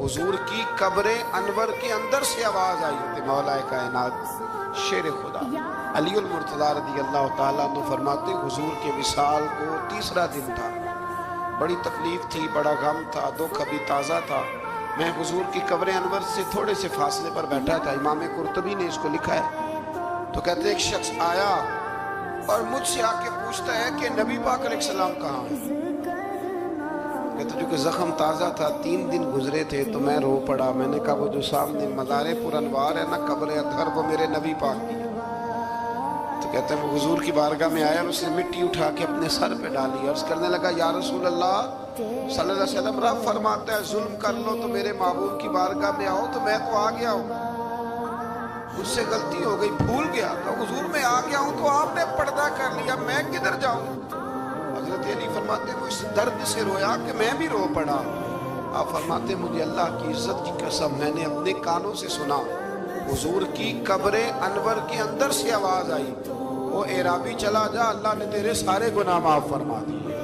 حضور کی قبر انور کے اندر سے آواز آئی کہ مولا کائنات شیر خدا علی المرتضیٰ رضی اللہ تعالیٰ عنہ فرماتے حضور کے وصال کو تیسرا دن تھا، بڑی تکلیف تھی، بڑا غم تھا، دکھ ابھی تازہ تھا۔ میں حضور کی قبر انور سے تھوڑے سے فاصلے پر بیٹھا تھا، امام قرطبی نے اس کو لکھا ہے، تو کہتے ہیں ایک شخص آیا اور مجھ سے آ کے پوچھتا ہے کہ نبی پاک علیہ السلام کہاں ہیں؟ کہتے جو کہ زخم تازہ تھا، 3 دن گزرے تھے، تو میں رو پڑا۔ میں نے کہا وہ جو سامنے مزار پر انوار ہے نا قبر اطہر، وہ میرے نبی پاک کی ہے۔ تو کہتے ہیں وہ حضور کی بارگاہ میں آیا اور اس نے مٹی اٹھا کے اپنے سر پہ ڈالی، عرض کرنے لگا یا رسول اللہ صلی اللہ علیہ وسلم، رب فرماتا ہے ظلم کر لو تو میرے معبود کی بارگاہ میں آؤ، تو میں تو آ گیا ہوں، مجھ سے غلطی ہو گئی، بھول گیا تو حضور میں آ گیا ہوں، تو آپ نے پردہ کر لیا، میں کدھر جاؤں؟ حضرت علی فرماتے ہیں وہ اس درد سے رویا کہ میں بھی رو پڑا۔ آپ فرماتے ہیں مجھے اللہ کی عزت کی قسم میں نے اپنے کانوں سے سنا حضور کی قبر انور کے اندر سے آواز آئی، وہ اعرابی چلا جا، اللہ نے تیرے سارے گناہ معاف فرما دیے۔